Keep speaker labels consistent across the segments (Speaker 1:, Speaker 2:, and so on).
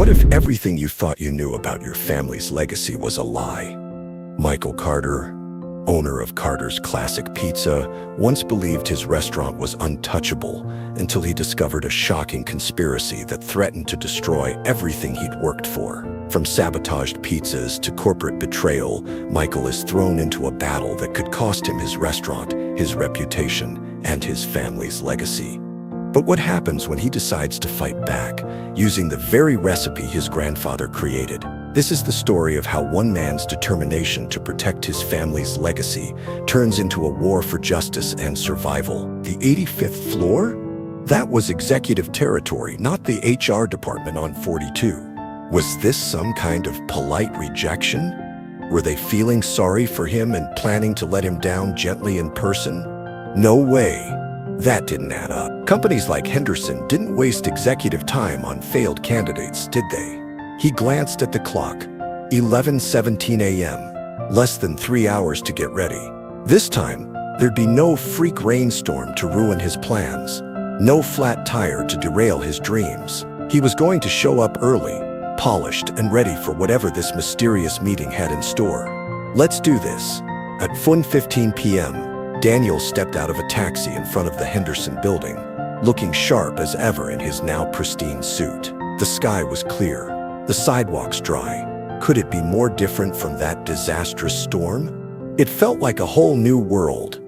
Speaker 1: What if everything you thought you knew about your family's legacy was a lie? Michael Carter, owner of Carter's Classic Pizza, once believed his restaurant was untouchable until he discovered a shocking conspiracy that threatened to destroy everything he'd worked for. From sabotaged pizzas to corporate betrayal, Michael is thrown into a battle that could cost him his restaurant, his reputation, and his family's legacy. But what happens when he decides to fight back, using the very recipe his grandfather created? This is the story of how one man's determination to protect his family's legacy turns into a war for justice and survival. The 85th floor? That was executive territory, not the HR department on 42. Was this some kind of polite rejection? Were they feeling sorry for him and planning to let him down gently in person? No way. That didn't add up. Companies like Henderson didn't waste executive time on failed candidates, did they? He glanced at the clock. 11:17 a.m. Less than 3 hours to get ready. This time, there'd be no freak rainstorm to ruin his plans. No flat tire to derail his dreams. He was going to show up early, polished and ready for whatever this mysterious meeting had in store. Let's do this. At 1:15 p.m., Daniel stepped out of a taxi in front of the Henderson building, looking sharp as ever in his now pristine suit. The sky was clear, the sidewalks dry. Could it be more different from that disastrous storm? It felt like a whole new world.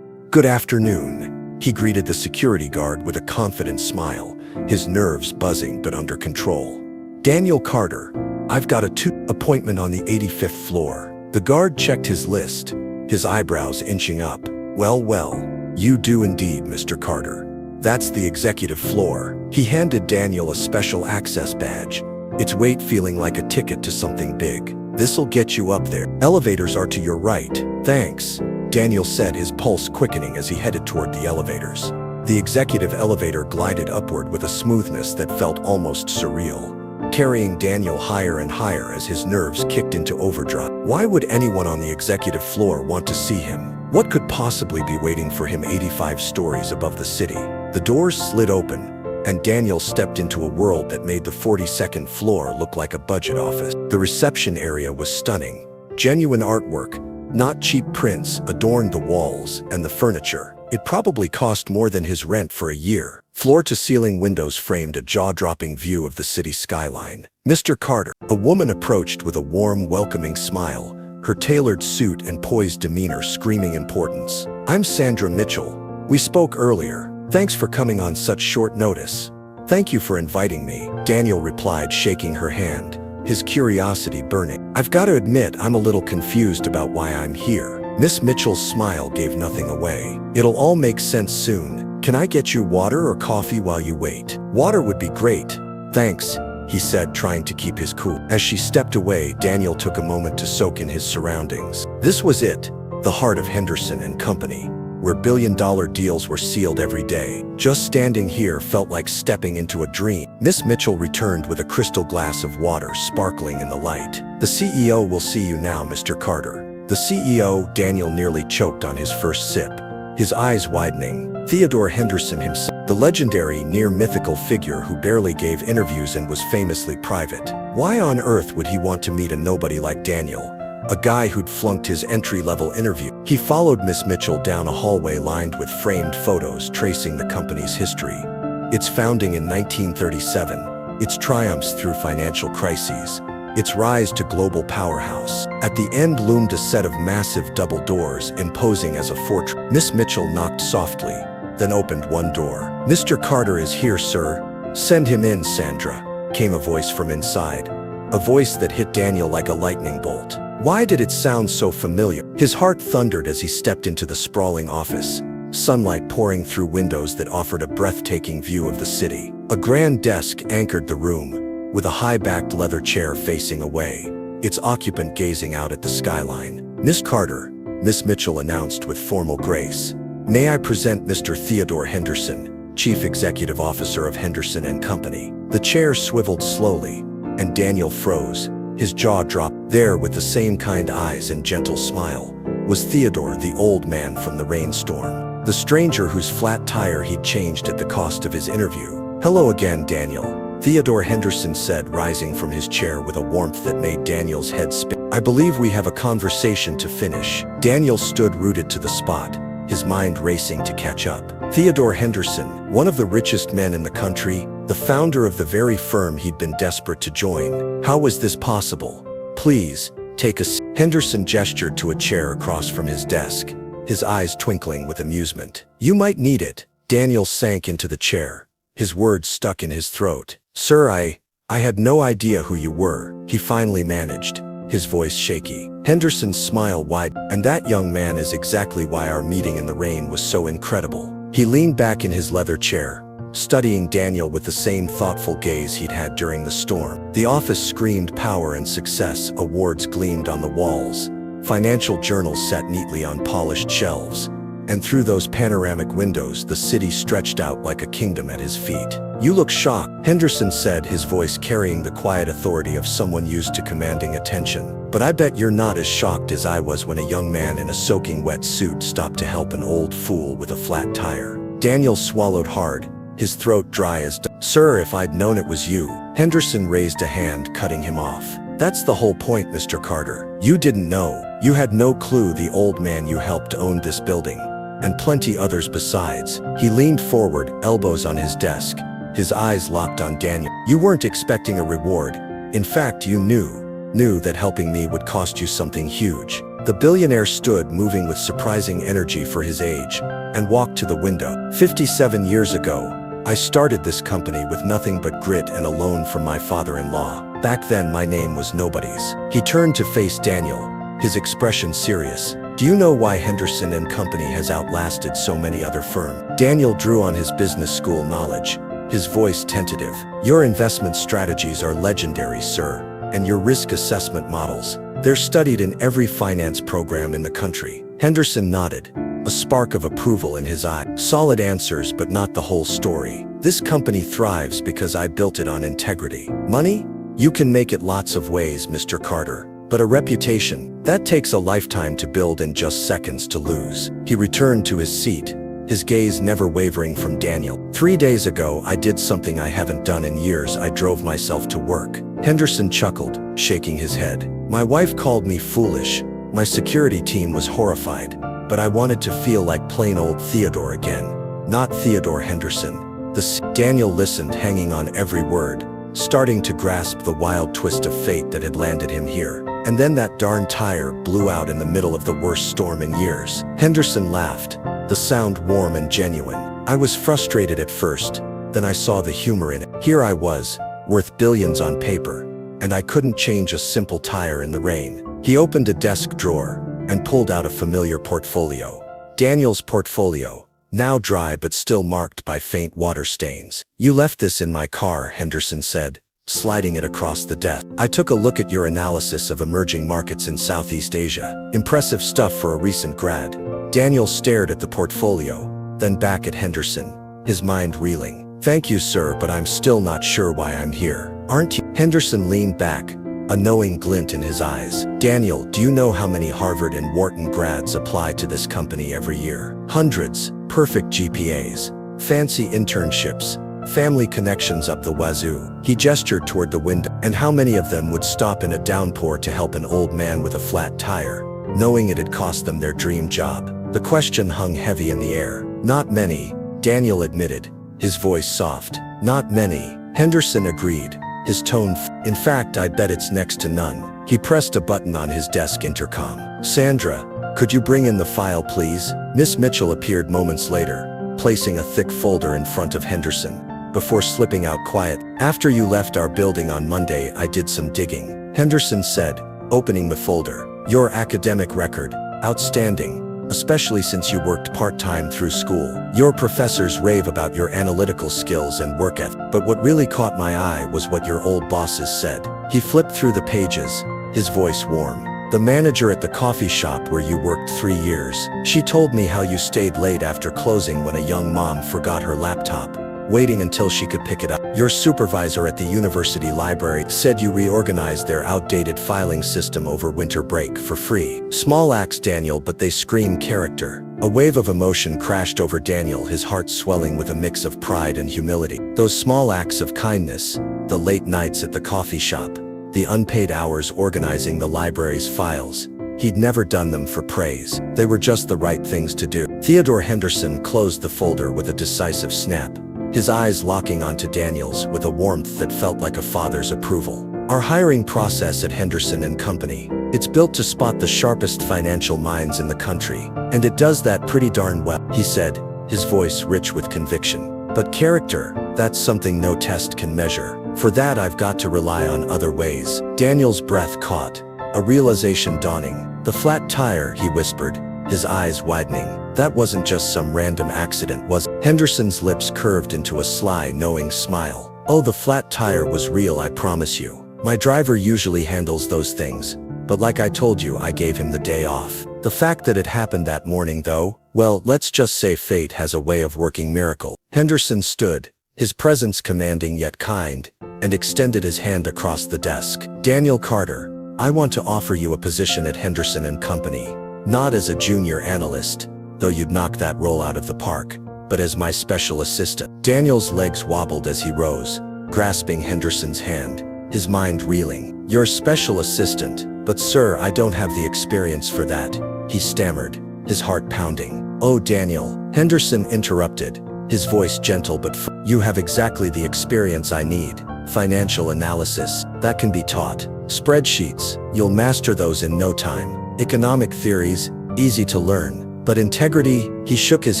Speaker 1: "Good afternoon," he greeted the security guard with a confident smile, his nerves buzzing but under control. "Daniel Carter, I've got a 2 appointment on the 85th floor." The guard checked his list, his eyebrows inching up. Well, you do indeed, Mr. Carter. That's the executive floor." He handed Daniel a special access badge, its weight feeling like a ticket to something big. "This'll get you up there. Elevators are to your right." "Thanks," Daniel said, his pulse quickening as he headed toward the elevators. The executive elevator glided upward with a smoothness that felt almost surreal, carrying Daniel higher and higher as his nerves kicked into overdrive. Why would anyone on the executive floor want to see him? What could possibly be waiting for him 85 stories above the city? The doors slid open, and Daniel stepped into a world that made the 42nd floor look like a budget office. The reception area was stunning. Genuine artwork, not cheap prints, adorned the walls and the furniture. It probably cost more than his rent for a year. Floor-to-ceiling windows framed a jaw-dropping view of the city skyline. "Mr. Carter," a woman approached with a warm, welcoming smile, her tailored suit and poised demeanor screaming importance. "I'm Sandra Mitchell. We spoke earlier. Thanks for coming on such short notice." "Thank you for inviting me," Daniel replied, shaking her hand, his curiosity burning. "I've got to admit I'm a little confused about why I'm here." Miss Mitchell's smile gave nothing away. "It'll all make sense soon. Can I get you water or coffee while you wait?" "Water would be great. Thanks," he said, trying to keep his cool. As she stepped away, Daniel took a moment to soak in his surroundings. This was it, the heart of Henderson and Company, where billion-dollar deals were sealed every day. Just standing here felt like stepping into a dream. Miss Mitchell returned with a crystal glass of water sparkling in the light. "The CEO will see you now, Mr. Carter." The CEO, Daniel nearly choked on his first sip, his eyes widening. Theodore Henderson himself, the legendary near-mythical figure who barely gave interviews and was famously private. Why on earth would he want to meet a nobody like Daniel, a guy who'd flunked his entry-level interview? He followed Miss Mitchell down a hallway lined with framed photos tracing the company's history. Its founding in 1937, its triumphs through financial crises, its rise to global powerhouse. At the end loomed a set of massive double doors, imposing as a fortress. Miss Mitchell knocked softly, then opened one door. "Mr. Carter is here, sir. Send him in, Sandra," came a voice from inside, a voice that hit Daniel like a lightning bolt. Why did it sound so familiar? His heart thundered as he stepped into the sprawling office, sunlight pouring through windows that offered a breathtaking view of the city. A grand desk anchored the room, with a high-backed leather chair facing away, its occupant gazing out at the skyline. "Miss Carter," Miss Mitchell announced with formal grace. "May I present Mr. Theodore Henderson, Chief Executive Officer of Henderson and Company." The chair swiveled slowly, and Daniel froze, his jaw dropped. There, with the same kind eyes and gentle smile, was Theodore, the old man from the rainstorm, the stranger whose flat tire he'd changed at the cost of his interview. "Hello again, Daniel," Theodore Henderson said, rising from his chair with a warmth that made Daniel's head spin. I believe we have a conversation to finish. Daniel stood rooted to the spot, his mind racing to catch up. Theodore Henderson, one of the richest men in the country, the founder of the very firm he'd been desperate to join. How was this possible? Please, take a seat. Henderson gestured to a chair across from his desk, his eyes twinkling with amusement. You might need it. Daniel sank into the chair, his words stuck in his throat. Sir, I had no idea who you were, he finally managed, his voice shaky. Henderson's smile widened. And that, young man, is exactly why our meeting in the rain was so incredible. He leaned back in his leather chair, studying Daniel with the same thoughtful gaze he'd had during the storm. The office screamed power and success, awards gleamed on the walls, financial journals sat neatly on polished shelves, and through those panoramic windows the city stretched out like a kingdom at his feet. You look shocked, Henderson said, his voice carrying the quiet authority of someone used to commanding attention. But I bet you're not as shocked as I was when a young man in a soaking wet suit stopped to help an old fool with a flat tire. Daniel swallowed hard, his throat dry as Sir, if I'd known it was you. Henderson raised a hand, cutting him off. That's the whole point, Mr. Carter. You didn't know. You had no clue the old man you helped owned this building, and plenty others besides. He leaned forward, elbows on his desk, his eyes locked on Daniel. You weren't expecting a reward. In fact, you knew that helping me would cost you something huge. The billionaire stood, moving with surprising energy for his age, and walked to the window. 57 years ago, I started this company with nothing but grit and a loan from my father-in-law. Back then, my name was nobody's. He turned to face Daniel, his expression serious. Do you know why Henderson and Company has outlasted so many other firms? Daniel drew on his business school knowledge, his voice tentative. Your investment strategies are legendary, sir, and your risk assessment models, they're studied in every finance program in the country. Henderson nodded, a spark of approval in his eye. Solid answers, but not the whole story. This company thrives because I built it on integrity. Money? You can make it lots of ways, Mr. Carter. But a reputation, that takes a lifetime to build and just seconds to lose. He returned to his seat, his gaze never wavering from Daniel. 3 days ago, I did something I haven't done in years. I drove myself to work. Henderson chuckled, shaking his head. My wife called me foolish. My security team was horrified. But I wanted to feel like plain old Theodore again. Not Theodore Henderson. Daniel listened, hanging on every word, starting to grasp the wild twist of fate that had landed him here. And then that darn tire blew out in the middle of the worst storm in years. Henderson laughed, the sound warm and genuine. I was frustrated at first, then I saw the humor in it. Here I was, worth billions on paper, and I couldn't change a simple tire in the rain. He opened a desk drawer and pulled out a familiar portfolio. Daniel's portfolio, now dry but still marked by faint water stains. You left this in my car, Henderson said, sliding it across the desk. I took a look at your analysis of emerging markets in Southeast Asia. Impressive stuff for a recent grad. Daniel stared at the portfolio, then back at Henderson, his mind reeling. Thank you, sir, but I'm still not sure why I'm here. Aren't you? Henderson leaned back, a knowing glint in his eyes. Daniel, do you know how many Harvard and Wharton grads apply to this company every year? Hundreds, perfect GPAs, fancy internships, family connections up the wazoo. He gestured toward the window. And how many of them would stop in a downpour to help an old man with a flat tire, knowing it had cost them their dream job? The question hung heavy in the air. Not many, Daniel admitted, his voice soft. Not many, Henderson agreed, his tone in fact, I bet it's next to none. He pressed a button on his desk intercom. Sandra, could you bring in the file, please? Miss Mitchell appeared moments later, placing a thick folder in front of Henderson, before slipping out quiet. After you left our building on Monday, I did some digging, Henderson said, opening the folder. Your academic record, outstanding, especially since you worked part-time through school. Your professors rave about your analytical skills and work ethic. But what really caught my eye was what your old bosses said. He flipped through the pages, his voice warm. The manager at the coffee shop where you worked 3 years. She told me how you stayed late after closing when a young mom forgot her laptop. waiting until she could pick it up. Your supervisor at the university library said you reorganized their outdated filing system over winter break for free. Small acts, Daniel, but they scream character. A wave of emotion crashed over Daniel, his heart swelling with a mix of pride and humility. Those small acts of kindness, the late nights at the coffee shop, the unpaid hours organizing the library's files, he'd never done them for praise. They were just the right things to do. Theodore Henderson closed the folder with a decisive snap, his eyes locking onto Daniel's with a warmth that felt like a father's approval. Our hiring process at Henderson & Company, it's built to spot the sharpest financial minds in the country, and it does that pretty darn well, he said, his voice rich with conviction. But character, that's something no test can measure. For that I've got to rely on other ways. Daniel's breath caught, a realization dawning. The flat tire, he whispered, his eyes widening. That wasn't just some random accident, was it? Henderson's lips curved into a sly, knowing smile. Oh, the flat tire was real, I promise you. My driver usually handles those things, but like I told you, I gave him the day off. The fact that it happened that morning, though, well, let's just say fate has a way of working miracles. Henderson stood, his presence commanding yet kind, and extended his hand across the desk. Daniel Carter, I want to offer you a position at Henderson & Company, not as a junior analyst, though you'd knock that role out of the park, but as my special assistant. Daniel's legs wobbled as he rose, grasping Henderson's hand, his mind reeling. Your special assistant, but sir, I don't have the experience for that, he stammered, his heart pounding. Oh, Daniel, Henderson interrupted, his voice gentle but firm. You have exactly the experience I need. Financial analysis, that can be taught. Spreadsheets, you'll master those in no time. Economic theories, easy to learn. But integrity, he shook his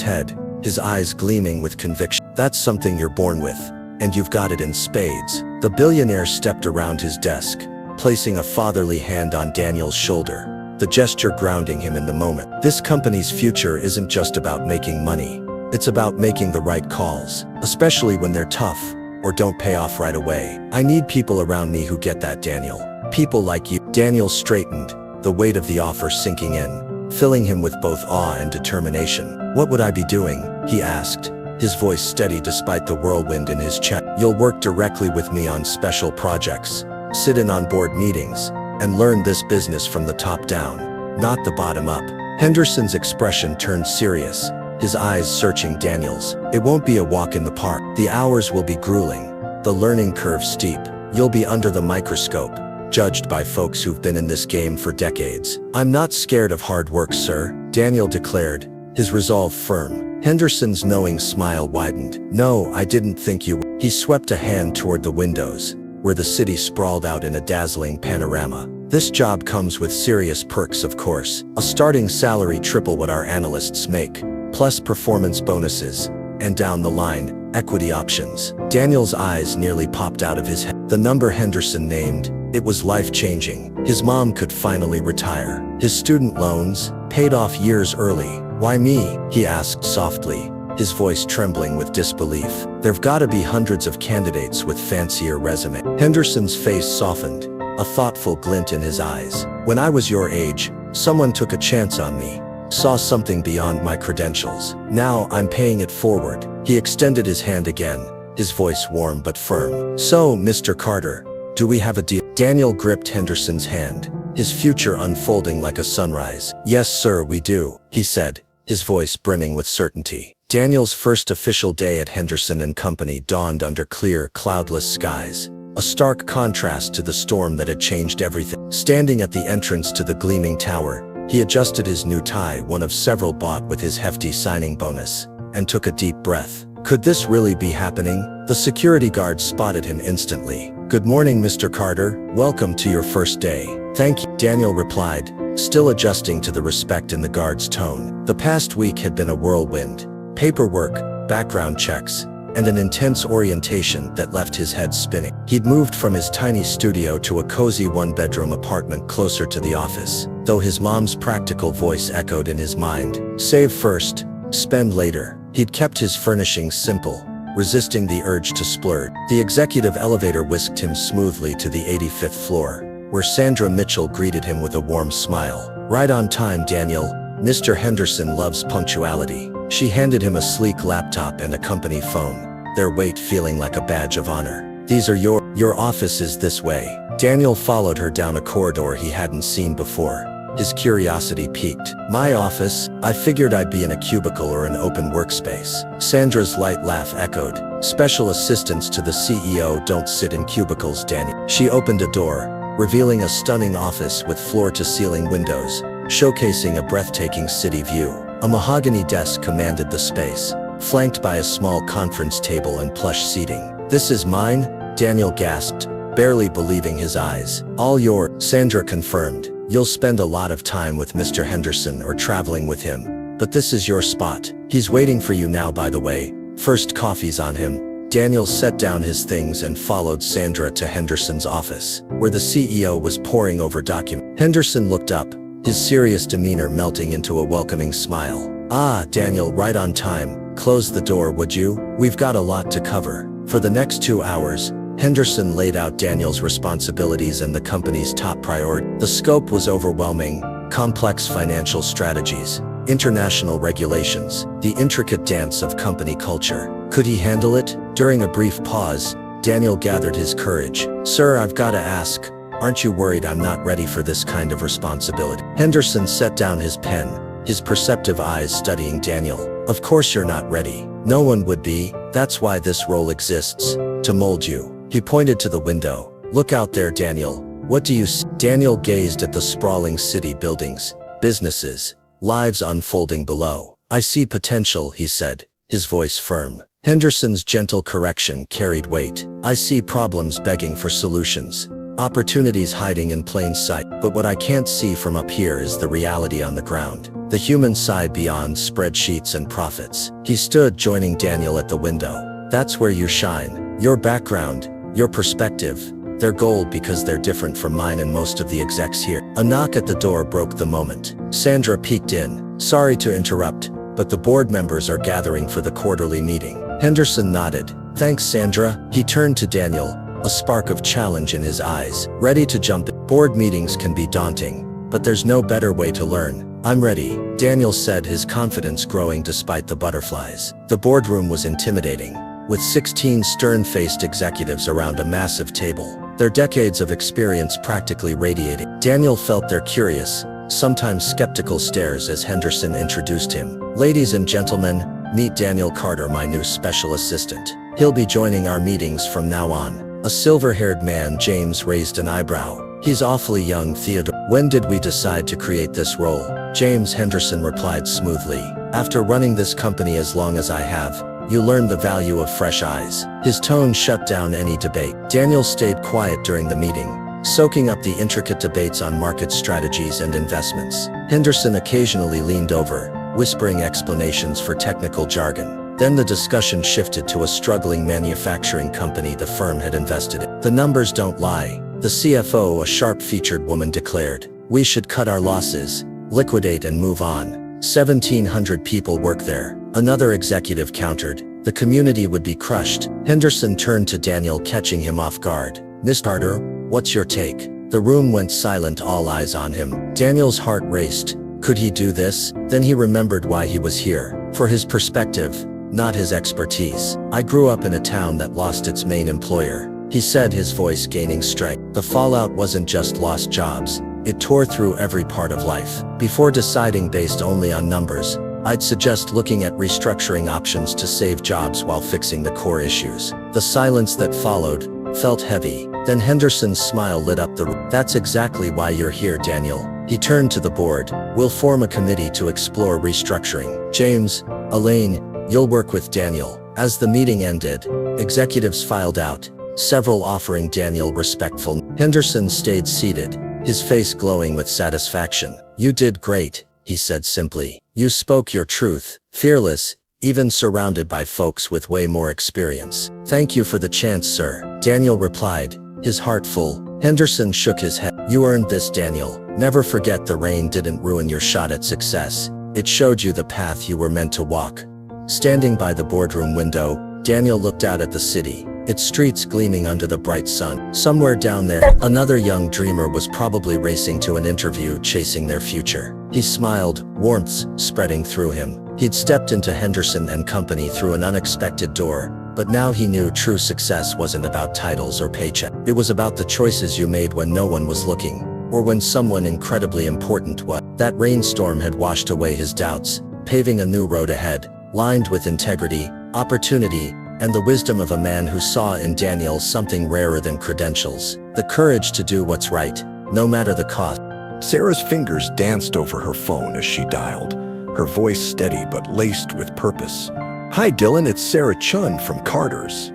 Speaker 1: head, his eyes gleaming with conviction. That's something you're born with, and you've got it in spades. The billionaire stepped around his desk, placing a fatherly hand on Daniel's shoulder, the gesture grounding him in the moment. This company's future isn't just about making money. It's about making the right calls, especially when they're tough or don't pay off right away. I need people around me who get that, Daniel. People like you. Daniel straightened, the weight of the offer sinking in, filling him with both awe and determination. What would I be doing? He asked, his voice steady despite the whirlwind in his chest. You'll work directly with me on special projects, sit in on board meetings, and learn this business from the top down, not the bottom up. Henderson's expression turned serious, his eyes searching Daniel's. It won't be a walk in the park. The hours will be grueling, the learning curve steep. You'll be under the microscope, judged by folks who've been in this game for decades. I'm not scared of hard work, sir, Daniel declared, his resolve firm. Henderson's knowing smile widened. No, I didn't think you would. He swept a hand toward the windows, where the city sprawled out in a dazzling panorama. This job comes with serious perks, of course. A starting salary triple what our analysts make, plus performance bonuses, and down the line, equity options. Daniel's eyes nearly popped out of his head. The number Henderson named, it was life-changing. His mom could finally retire. His student loans, paid off years early. Why me? He asked softly, his voice trembling with disbelief. There've gotta be hundreds of candidates with fancier resumes. Henderson's face softened, a thoughtful glint in his eyes. When I was your age, someone took a chance on me, saw something beyond my credentials. Now I'm paying it forward. He extended his hand again, his voice warm but firm. So, Mr. Carter, do we have a deal? Daniel gripped Henderson's hand, his future unfolding like a sunrise. Yes, sir, we do, he said, his voice brimming with certainty. Daniel's first official day at Henderson & Company dawned under clear, cloudless skies, a stark contrast to the storm that had changed everything. Standing at the entrance to the gleaming tower, he adjusted his new tie, one of several bought with his hefty signing bonus, and took a deep breath. Could this really be happening? The security guard spotted him instantly. Good morning, Mr. Carter. Welcome to your first day. Thank you, Daniel replied, still adjusting to the respect in the guard's tone. The past week had been a whirlwind. Paperwork, background checks, and an intense orientation that left his head spinning. He'd moved from his tiny studio to a cozy one-bedroom apartment closer to the office, though his mom's practical voice echoed in his mind. Save first, spend later. He'd kept his furnishings simple, resisting the urge to splurge. The executive elevator whisked him smoothly to the 85th floor, where Sandra Mitchell greeted him with a warm smile. Right on time, Daniel. Mr. Henderson loves punctuality. She handed him a sleek laptop and a company phone, their weight feeling like a badge of honor. These are your office is this way. Daniel followed her down a corridor he hadn't seen before. His curiosity piqued. My office? I figured I'd be in a cubicle or an open workspace. Sandra's light laugh echoed. Special assistants to the CEO don't sit in cubicles, Daniel. She opened a door, revealing a stunning office with floor-to-ceiling windows, showcasing a breathtaking city view. A mahogany desk commanded the space, flanked by a small conference table and plush seating. This is mine? Daniel gasped, barely believing his eyes. All yours, Sandra confirmed. You'll spend a lot of time with Mr. Henderson or traveling with him, but this is your spot. He's waiting for you now, by the way. First coffee's on him. Daniel set down his things and followed Sandra to Henderson's office, where the CEO was poring over documents. Henderson looked up, his serious demeanor melting into a welcoming smile. Ah, Daniel, right on time. Close the door, would you? We've got a lot to cover. For the next 2 hours, Henderson laid out Daniel's responsibilities and the company's top priority. The scope was overwhelming: complex financial strategies, international regulations, the intricate dance of company culture. Could he handle it? During a brief pause, Daniel gathered his courage. Sir, I've got to ask, aren't you worried I'm not ready for this kind of responsibility? Henderson set down his pen, his perceptive eyes studying Daniel. Of course you're not ready. No one would be. That's why this role exists, to mold you. He pointed to the window. Look out there, Daniel. What do you see? Daniel gazed at the sprawling city buildings, businesses, lives unfolding below. I see potential, he said, his voice firm. Henderson's gentle correction carried weight. I see problems begging for solutions, opportunities hiding in plain sight. But what I can't see from up here is the reality on the ground, the human side beyond spreadsheets and profits. He stood, joining Daniel at the window. That's where you shine. Your background, your perspective, they're gold because they're different from mine and most of the execs here. A knock at the door broke the moment. Sandra peeked in. Sorry to interrupt, but the board members are gathering for the quarterly meeting. Henderson nodded. Thanks, Sandra. He turned to Daniel, a spark of challenge in his eyes. Ready to jump in? Board meetings can be daunting, but there's no better way to learn. I'm ready, Daniel said, his confidence growing despite the butterflies. The boardroom was intimidating, with 16 stern-faced executives around a massive table, their decades of experience practically radiating. Daniel felt their curious, sometimes skeptical stares as Henderson introduced him. Ladies and gentlemen, meet Daniel Carter, my new special assistant. He'll be joining our meetings from now on. A silver-haired man, James, raised an eyebrow. He's awfully young, Theodore. When did we decide to create this role? James, Henderson replied smoothly. After running this company as long as I have, you learn the value of fresh eyes. His tone shut down any debate. Daniel stayed quiet during the meeting, soaking up the intricate debates on market strategies and investments. Henderson occasionally leaned over, whispering explanations for technical jargon. Then the discussion shifted to a struggling manufacturing company the firm had invested in. The numbers don't lie, the CFO, a sharp-featured woman, declared. We should cut our losses, liquidate and move on. 1,700 people work there. Another executive countered. The community would be crushed. Henderson turned to Daniel, catching him off guard. Mr. Carter, what's your take? The room went silent, all eyes on him. Daniel's heart raced. Could he do this? Then he remembered why he was here. For his perspective, not his expertise. I grew up in a town that lost its main employer, he said, his voice gaining strength. The fallout wasn't just lost jobs. It tore through every part of life. Before deciding based only on numbers, I'd suggest looking at restructuring options to save jobs while fixing the core issues. The silence that followed felt heavy. Then Henderson's smile lit up the room. That's exactly why you're here, Daniel. He turned to the board. We'll form a committee to explore restructuring. James, Elaine, you'll work with Daniel. As the meeting ended, executives filed out, several offering Daniel respectful. Henderson stayed seated, his face glowing with satisfaction. You did great, he said simply. You spoke your truth, fearless, even surrounded by folks with way more experience. Thank you for the chance, sir, Daniel replied, his heart full. Henderson shook his head. You earned this, Daniel. Never forget the rain didn't ruin your shot at success. It showed you the path you were meant to walk. Standing by the boardroom window, Daniel looked out at the city, its streets gleaming under the bright sun. Somewhere down there, another young dreamer was probably racing to an interview, chasing their future. He smiled, warmth spreading through him. He'd stepped into Henderson and Company through an unexpected door,
Speaker 2: But now he knew true success wasn't about titles or paycheck. It was about the choices you made when no one was looking, or when someone incredibly important was. That rainstorm had washed away his doubts, paving a new road ahead, lined with integrity, opportunity, and the wisdom of a man who saw in Daniel something rarer than credentials, the courage to do what's right, no matter the cost.
Speaker 1: Sarah's fingers danced over her phone as she dialed, her voice steady but laced with purpose. "Hi Dylan, it's Sarah Chun from Carter's.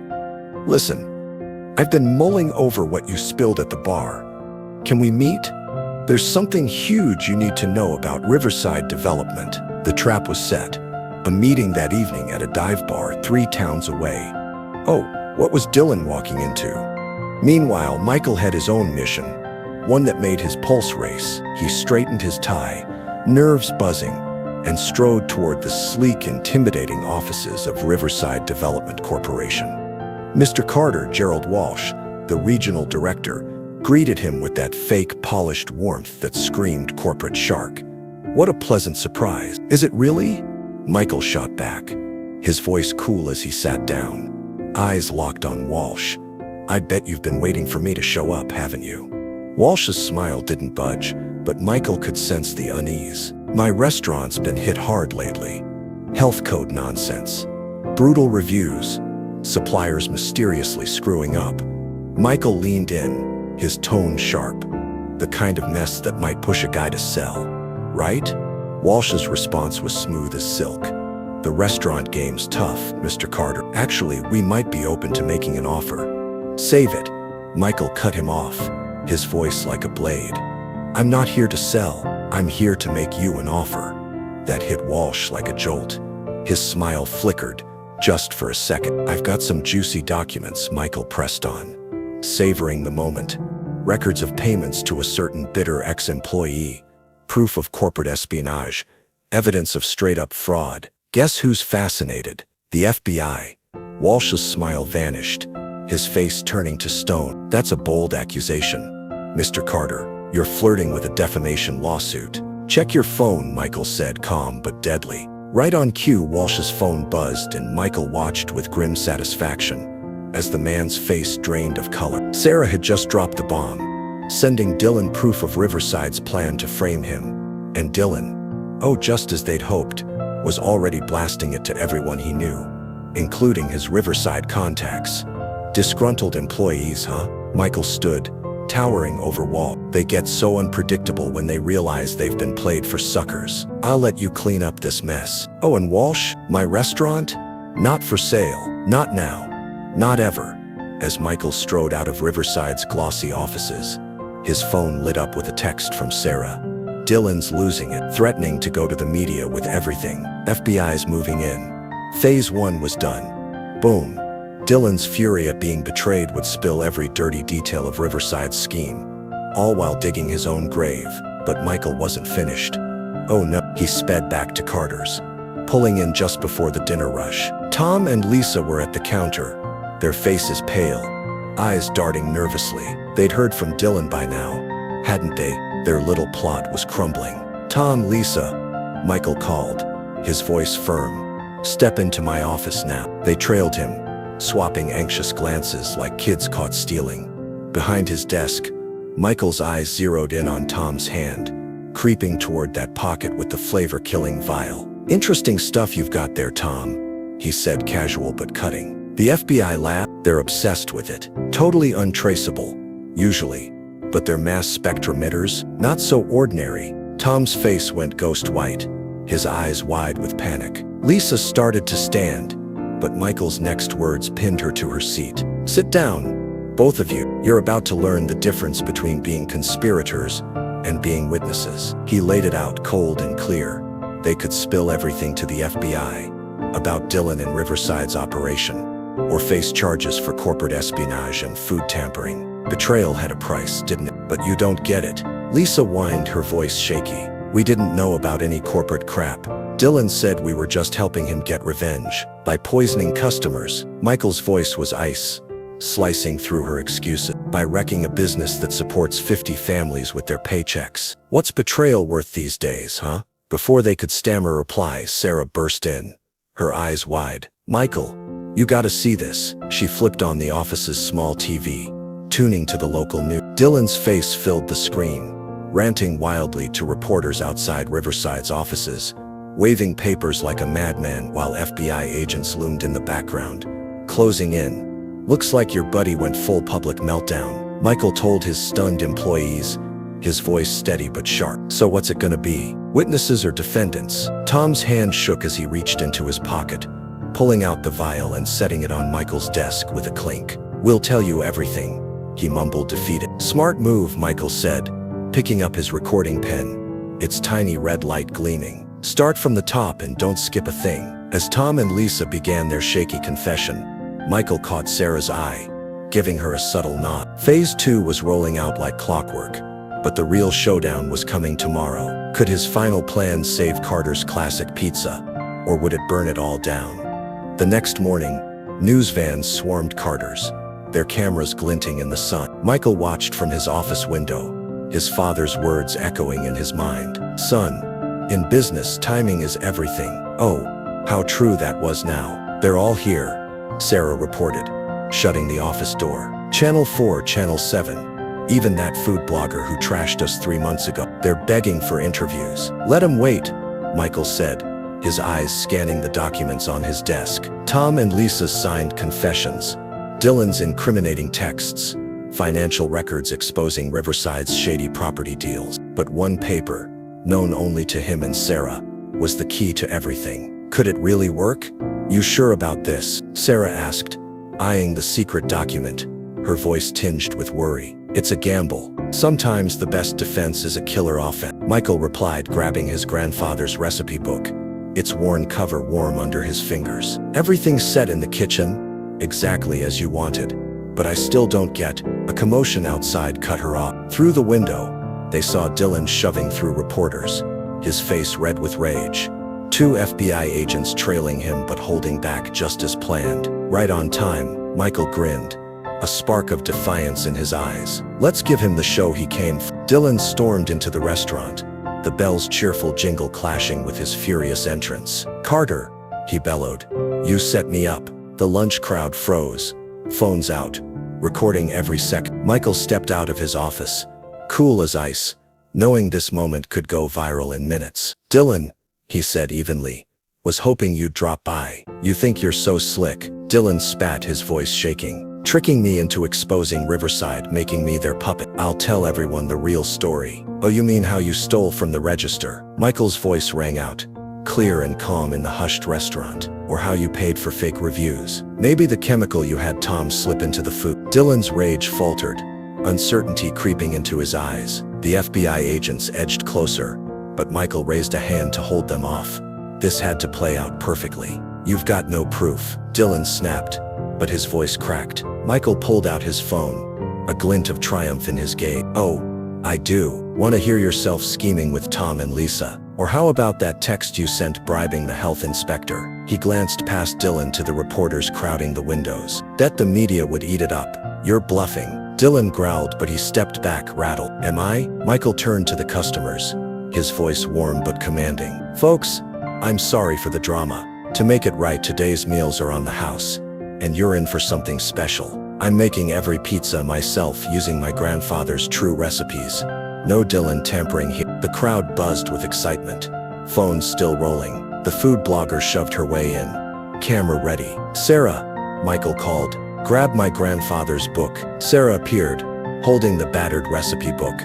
Speaker 1: Listen, I've been mulling over what you spilled at the bar. Can we meet? There's something huge you need to know about Riverside development." The trap was set. A meeting that evening at a dive bar 3 towns away. Oh, what was Dylan walking into? Meanwhile, Michael had his own mission, one that made his pulse race. He straightened his tie, nerves buzzing, and strode toward the sleek, intimidating offices of Riverside Development Corporation. Mr. Carter, Gerald Walsh, the regional director, greeted him with that fake, polished warmth that screamed corporate shark. "What a pleasant surprise. Is it really?" Michael shot back, his voice cool as he sat down, eyes locked on Walsh. "I bet you've been waiting for me to show up, haven't you?" Walsh's smile didn't budge, but Michael could sense the unease. "My restaurant's been hit hard lately. Health code nonsense, brutal reviews, suppliers mysteriously screwing up." Michael leaned in, his tone sharp. "The kind of mess that might push a guy to sell, right?" Walsh's response was smooth as silk. "The restaurant game's tough, Mr. Carter. Actually, we might be open to making an offer." "Save it." Michael cut him off, his voice like a blade. "I'm not here to sell. I'm here to make you an offer." That hit Walsh like a jolt. His smile flickered, just for a second. "I've got some juicy documents," Michael pressed on, savoring the moment. "Records of payments to a certain bitter ex-employee, proof of corporate espionage, evidence of straight-up fraud. Guess who's fascinated? The FBI." Walsh's smile vanished, his face turning to stone. "That's a bold accusation, Mr. Carter. You're flirting with a defamation lawsuit." "Check your phone," Michael said, calm but deadly. Right on cue, Walsh's phone buzzed, and Michael watched with grim satisfaction as the man's face drained of color. Sarah had just dropped the bomb, sending Dylan proof of Riverside's plan to frame him. And Dylan, oh, just as they'd hoped, was already blasting it to everyone he knew, including his Riverside contacts. Disgruntled employees, huh? Michael stood, towering over Walsh. They get so unpredictable when they realize they've been played for suckers. "I'll let you clean up this mess." "Oh, and Walsh, my restaurant? Not for sale. Not now. Not ever." As Michael strode out of Riverside's glossy offices, his phone lit up with a text from Sarah. "Dylan's losing it, threatening to go to the media with everything. FBI's moving in." Phase 1 was done. Boom. Dylan's fury at being betrayed would spill every dirty detail of Riverside's scheme, all while digging his own grave. But Michael wasn't finished. Oh no, he sped back to Carter's, pulling in just before the dinner rush. Tom and Lisa were at the counter, their faces pale, eyes darting nervously. They'd heard from Dylan by now, hadn't they? Their little plot was crumbling. "Tom, Lisa," Michael called, his voice firm. "Step into my office now." They trailed him, swapping anxious glances like kids caught stealing. Behind his desk, Michael's eyes zeroed in on Tom's hand, creeping toward that pocket with the flavor-killing vial. "Interesting stuff you've got there, Tom," he said, casual but cutting. "The FBI lab? They're obsessed with it. Totally untraceable, usually. But their mass spectrometers? Not so ordinary." Tom's face went ghost white, his eyes wide with panic. Lisa started to stand, but Michael's next words pinned her to her seat. "Sit down, both of you. You're about to learn the difference between being conspirators and being witnesses." He laid it out cold and clear. They could spill everything to the FBI about Dylan and Riverside's operation, or face charges for corporate espionage and food tampering. Betrayal had a price, didn't it? "But you don't get it." Lisa whined, her voice shaky. "We didn't know about any corporate crap. Dylan said we were just helping him get revenge by poisoning customers." Michael's voice was ice, slicing through her excuses. "By wrecking a business that supports 50 families with their paychecks. What's betrayal worth these days, huh?" Before they could stammer a reply, Sarah burst in, her eyes wide. "Michael, You gotta see this. She flipped on the office's small TV, tuning to the local news. Dylan's face filled the screen, ranting wildly to reporters outside Riverside's offices, waving papers like a madman while FBI agents loomed in the background, closing in. Looks like your buddy went full public meltdown, Michael told his stunned employees, his voice steady but sharp. So what's it gonna be? Witnesses or defendants? Tom's hand shook as he reached into his pocket, pulling out the vial and setting it on Michael's desk with a clink. We'll tell you everything, he mumbled, defeated. Smart move, Michael said, picking up his recording pen, its tiny red light gleaming. Start from the top and don't skip a thing. As Tom and Lisa began their shaky confession, Michael caught Sarah's eye, giving her a subtle nod. Phase 2 was rolling out like clockwork, but the real showdown was coming tomorrow. Could his final plan save Carter's classic pizza, or would it burn it all down? The next morning, news vans swarmed Carter's, their cameras glinting in the sun. Michael watched from his office window, his father's words echoing in his mind. Son, in business, timing is everything. Oh, how true that was now. They're all here, Sarah reported, shutting the office door. Channel 4, Channel 7. Even that food blogger who trashed us 3 months ago. They're begging for interviews. Let 'em wait, Michael said, his eyes scanning the documents on his desk. Tom and Lisa's signed confessions, Dylan's incriminating texts, financial records exposing Riverside's shady property deals. But one paper, known only to him and Sarah, was the key to everything. Could it really work? You sure about this? Sarah asked, eyeing the secret document, her voice tinged with worry. It's a gamble. Sometimes the best defense is a killer offense, Michael replied, grabbing his grandfather's recipe book, its worn cover warm under his fingers. Everything's set in the kitchen, exactly as you wanted. But I still don't get. A commotion outside cut her off. Through the window, they saw Dylan shoving through reporters, his face red with rage. 2 FBI agents trailing him but holding back just as planned. Right on time, Michael grinned, a spark of defiance in his eyes. Let's give him the show he came for. Dylan stormed into the restaurant, the bell's cheerful jingle clashing with his furious entrance. Carter, he bellowed, you set me up. The lunch crowd froze, phones out, recording every second. Michael stepped out of his office, cool as ice, knowing this moment could go viral in minutes. Dylan, he said evenly, was hoping you'd drop by. You think you're so slick? Dylan spat, his voice shaking. Tricking me into exposing Riverside, making me their puppet. I'll tell everyone the real story. Oh, you mean how you stole from the register? Michael's voice rang out, clear and calm in the hushed restaurant. Or how you paid for fake reviews. Maybe the chemical you had Tom slip into the food. Dylan's rage faltered, uncertainty creeping into his eyes. The FBI agents edged closer, but Michael raised a hand to hold them off. This had to play out perfectly. You've got no proof, Dylan snapped, but his voice cracked. Michael pulled out his phone, a glint of triumph in his gaze. Oh, I do. Want to hear yourself scheming with Tom and Lisa? Or how about that text you sent bribing the health inspector? He glanced past Dylan to the reporters crowding the windows. Bet the media would eat it up. You're bluffing. Dylan growled, but he stepped back, rattled. Am I? Michael turned to the customers, his voice warm but commanding. Folks, I'm sorry for the drama. To make it right, today's meals are on the house, and you're in for something special. I'm making every pizza myself using my grandfather's true recipes. No Dylan tampering here. The crowd buzzed with excitement, phones still rolling. The food blogger shoved her way in, camera ready. Sarah, Michael called, grab my grandfather's book. Sarah appeared, holding the battered recipe book,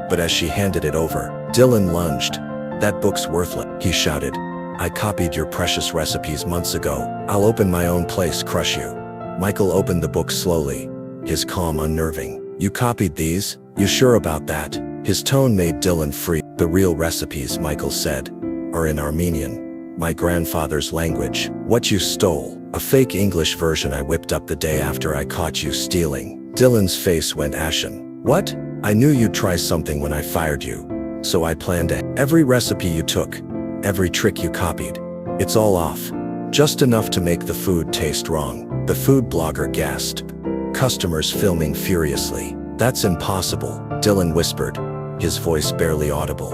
Speaker 1: but as she handed it over, Dylan lunged. That book's worthless, he shouted. I copied your precious recipes months ago. I'll open my own place, crush you. Michael opened the book slowly, his calm unnerving. You copied these? You sure about that? His tone made Dylan free. The real recipes, Michael said, are in Armenian, my grandfather's language. What you stole, a fake English version I whipped up the day after I caught you stealing. Dylan's face went ashen. What? I knew you'd try something when I fired you, so I planned it. Every recipe you took, every trick you copied, it's all off. Just enough to make the food taste wrong. The food blogger gasped, customers filming furiously. That's impossible, Dylan whispered, his voice barely audible.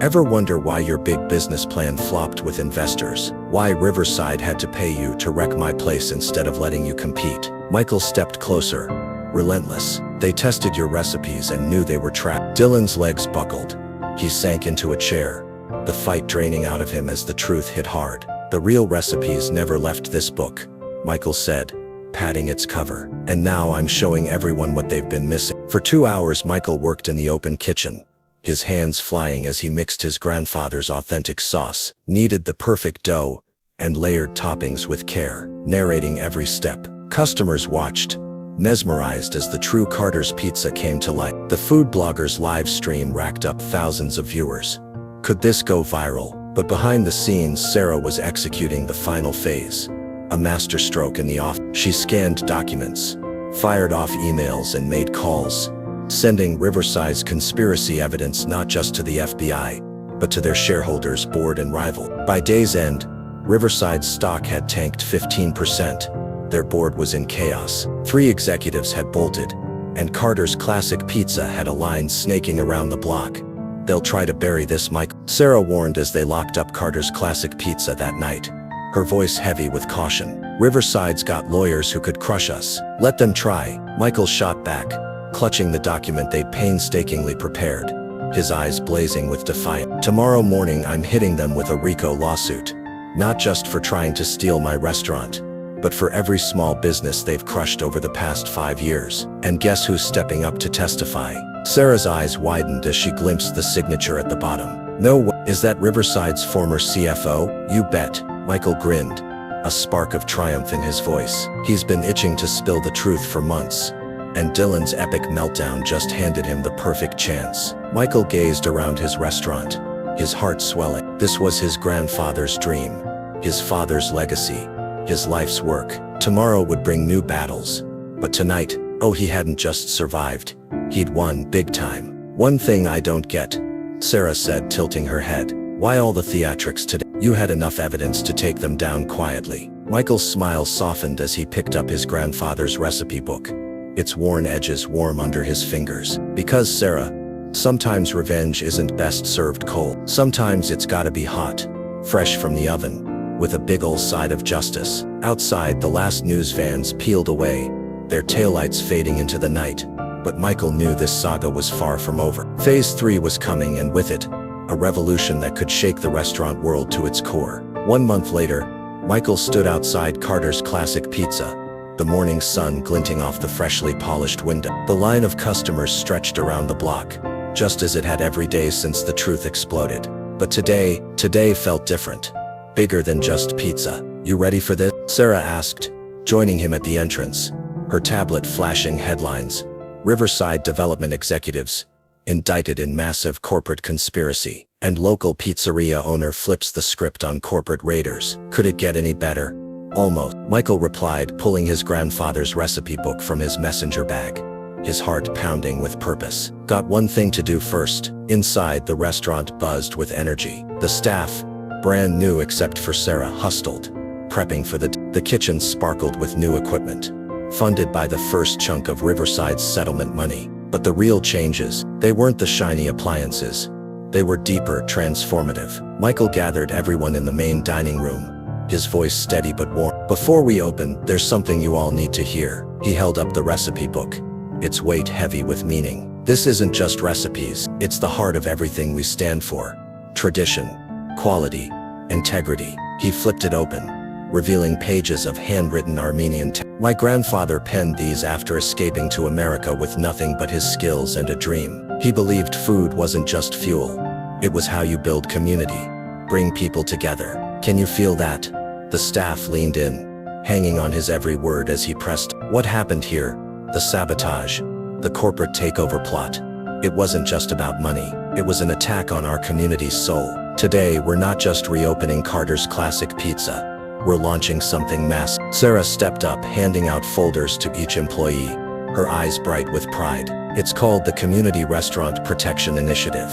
Speaker 2: Ever wonder why your big business plan flopped with investors? Why Riverside had to pay you to wreck my place instead of letting you compete? Michael stepped closer, relentless. They tested your recipes and knew they were trapped. Dylan's legs buckled. He sank into a chair, the fight draining out of him as the truth hit hard. The real recipes never left this book, Michael said, patting its cover. And now I'm showing everyone what they've been missing. For 2 hours, Michael worked in the open kitchen, his hands flying as he mixed his grandfather's authentic sauce, kneaded the perfect dough, and layered toppings with care, narrating every step. Customers watched, mesmerized as the true Carter's Pizza came to life. The food blogger's live stream racked up thousands of viewers. Could this go viral? But behind the scenes, Sarah was executing the final phase. A masterstroke in the office. She scanned documents, fired off emails, and made calls, sending Riverside's conspiracy evidence not just to the FBI, but to their shareholders, board, and rival. By day's end, Riverside's stock had tanked 15%. Their board was in chaos. 3 executives had bolted, and Carter's Classic Pizza had a line snaking around the block. They'll try to bury this, Mike, Sarah warned as they locked up Carter's Classic Pizza that night, her voice heavy with caution. Riverside's got lawyers who could crush us. Let them try, Michael shot back, clutching the document they'd painstakingly prepared, his eyes blazing with defiance. Tomorrow morning I'm hitting them with a RICO lawsuit, not just for trying to steal my restaurant, but for every small business they've crushed over the past 5 years. And guess who's stepping up to testify? Sarah's eyes widened as she glimpsed the signature at the bottom. No way. Is that Riverside's former CFO? You bet, Michael grinned, a spark of triumph in his voice. He's been itching to spill the truth for months, and Dylan's epic meltdown just handed him the perfect chance. Michael gazed around his restaurant, his heart swelling. This was his grandfather's dream, his father's legacy, his life's work. Tomorrow would bring new battles, but tonight, oh, he hadn't just survived. He'd won big time. One thing I don't get, Sarah said, tilting her head. Why all the theatrics today? You had enough evidence to take them down quietly. Michael's smile softened as he picked up his grandfather's recipe book, its worn edges warm under his fingers. Because, Sarah, sometimes revenge isn't best served cold. Sometimes it's gotta be hot, fresh from the oven, with a big ol' side of justice. Outside, the last news vans peeled away, their taillights fading into the night. But Michael knew this saga was far from over. Phase 3 was coming, and with it, a revolution that could shake the restaurant world to its core. 1 month later, Michael stood outside Carter's Classic Pizza, the morning sun glinting off the freshly polished window. The line of customers stretched around the block, just as it had every day since the truth exploded. But today felt different. Bigger than just pizza. You ready for this? Sarah asked, joining him at the entrance, her tablet flashing headlines. Riverside development executives indicted in massive corporate conspiracy, and local pizzeria owner flips the script on corporate raiders. Could it get any better? Almost, Michael replied, pulling his grandfather's recipe book from his messenger bag, his heart pounding with purpose. Got one thing to do first. Inside, the restaurant buzzed with energy. The staff, brand new except for Sarah, hustled, prepping for the kitchen sparkled with new equipment, funded by the first chunk of Riverside's settlement money. But the real changes, they weren't the shiny appliances. They were deeper, transformative. Michael gathered everyone in the main dining room, his voice steady but warm. Before we open, there's something you all need to hear. He held up the recipe book, its weight heavy with meaning. This isn't just recipes, it's the heart of everything we stand for. Tradition, quality, integrity. He flipped it open, revealing pages of handwritten Armenian text. My grandfather penned these after escaping to America with nothing but his skills and a dream. He believed food wasn't just fuel. It was how you build community, bring people together. Can you feel that? The staff leaned in, hanging on his every word as he pressed. What happened here? The sabotage, the corporate takeover plot. It wasn't just about money. It was an attack on our community's soul. Today, we're not just reopening Carter's Classic Pizza. We're launching something massive. Sarah stepped up, handing out folders to each employee, her eyes bright with pride. It's called the Community Restaurant Protection Initiative,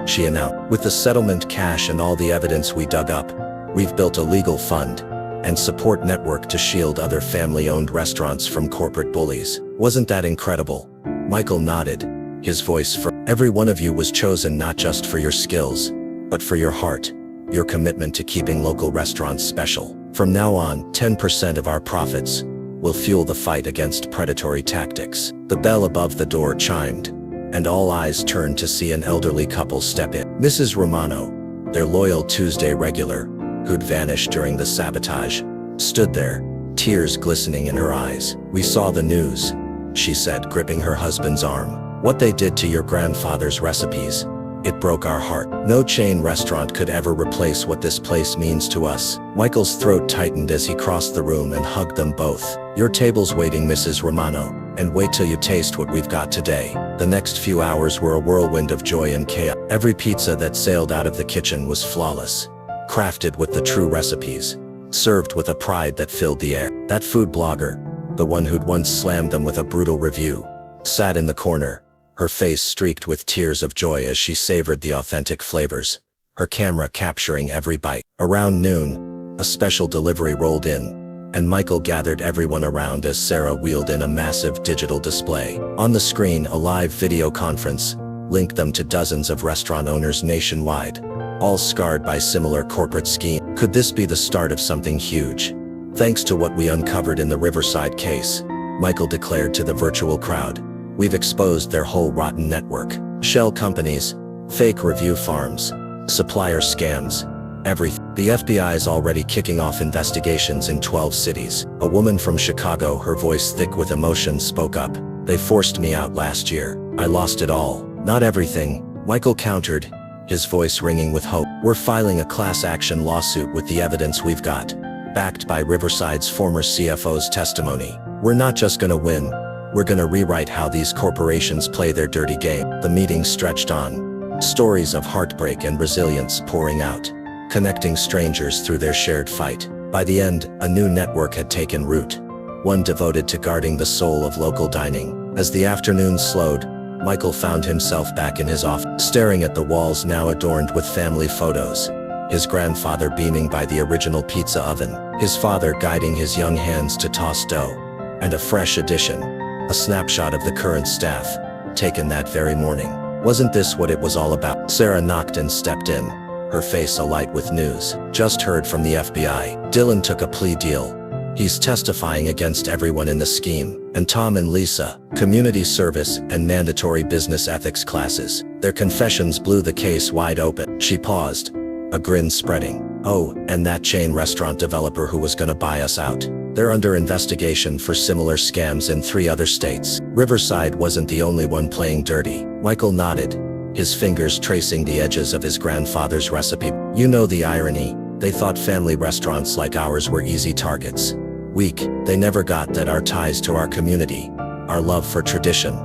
Speaker 2: she announced. With the settlement cash and all the evidence we dug up, we've built a legal fund and support network to shield other family-owned restaurants from corporate bullies. Wasn't that incredible? Michael nodded, his voice firm. Every one of you was chosen not just for your skills, but for your heart, your commitment to keeping local restaurants special. From now on, 10% of our profits will fuel the fight against predatory tactics. The bell above the door chimed, and all eyes turned to see an elderly couple step in. Mrs. Romano, their loyal Tuesday regular, who'd vanished during the sabotage, stood there, tears glistening in her eyes. "We saw the news," she said, gripping her husband's arm. "What they did to your grandfather's recipes. It broke our heart. No chain restaurant could ever replace what this place means to us." Michael's throat tightened as he crossed the room and hugged them both. "Your table's waiting, Mrs. Romano, and wait till you taste what we've got today." The next few hours were a whirlwind of joy and chaos. Every pizza that sailed out of the kitchen was flawless, crafted with the true recipes, served with a pride that filled the air. That food blogger, the one who'd once slammed them with a brutal review, sat in the corner, her face streaked with tears of joy as she savored the authentic flavors, her camera capturing every bite. Around noon, a special delivery rolled in, and Michael gathered everyone around as Sarah wheeled in a massive digital display. On the screen, a live video conference linked them to dozens of restaurant owners nationwide, all scarred by similar corporate schemes. Could this be the start of something huge? "Thanks to what we uncovered in the Riverside case," Michael declared to the virtual crowd, "we've exposed their whole rotten network. Shell companies, fake review farms, supplier scams, everything. The FBI's already kicking off investigations in 12 cities." A woman from Chicago, her voice thick with emotion, spoke up. "They forced me out last year. I lost it all." "Not everything," Michael countered, his voice ringing with hope. "We're filing a class action lawsuit with the evidence we've got, backed by Riverside's former CFO's testimony. We're not just gonna win, we're gonna rewrite how these corporations play their dirty game." The meeting stretched on, stories of heartbreak and resilience pouring out, connecting strangers through their shared fight. By the end, a new network had taken root, one devoted to guarding the soul of local dining. As the afternoon slowed, Michael found himself back in his office, staring at the walls now adorned with family photos. His grandfather beaming by the original pizza oven, his father guiding his young hands to toss dough, and a fresh addition, a snapshot of the current staff, taken that very morning. Wasn't this what it was all about? Sarah knocked and stepped in, her face alight with news. "Just heard from the FBI. Dylan took a plea deal. He's testifying against everyone in the scheme. And Tom and Lisa, community service and mandatory business ethics classes. Their confessions blew the case wide open." She paused, a grin spreading. "Oh, and that chain restaurant developer who was gonna buy us out. They're under investigation for similar scams in 3 other states." Riverside wasn't the only one playing dirty. Michael nodded, his fingers tracing the edges of his grandfather's recipe. "You know the irony. They thought family restaurants like ours were easy targets. Weak. They never got that our ties to our community, our love for tradition,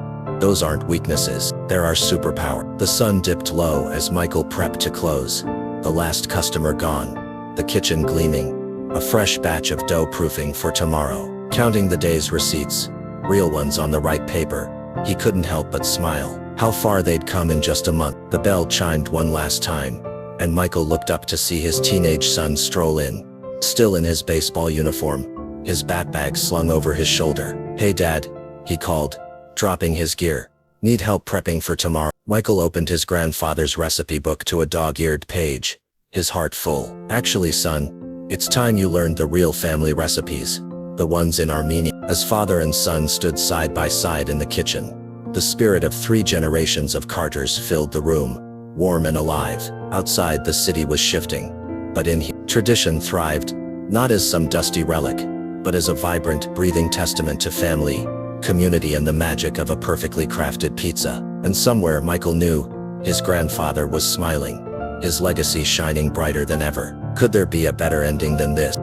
Speaker 2: those aren't weaknesses. They're our superpower." The sun dipped low as Michael prepped to close, the last customer gone, the kitchen gleaming, a fresh batch of dough proofing for tomorrow. Counting the day's receipts, real ones on the right paper, he couldn't help but smile. How far they'd come in just a month. The bell chimed one last time, and Michael looked up to see his teenage son stroll in, still in his baseball uniform, his bat bag slung over his shoulder. "Hey Dad," he called, dropping his gear. "Need help prepping for tomorrow?" Michael opened his grandfather's recipe book to a dog-eared page, his heart full. "Actually, son, it's time you learned the real family recipes, the ones in Armenia." As father and son stood side by side in the kitchen, the spirit of 3 generations of Carters filled the room, warm and alive. Outside, the city was shifting, but in here, tradition thrived, not as some dusty relic, but as a vibrant, breathing testament to family, community, and the magic of a perfectly crafted pizza. And somewhere, Michael knew, his grandfather was smiling, his legacy shining brighter than ever. Could there be a better ending than this?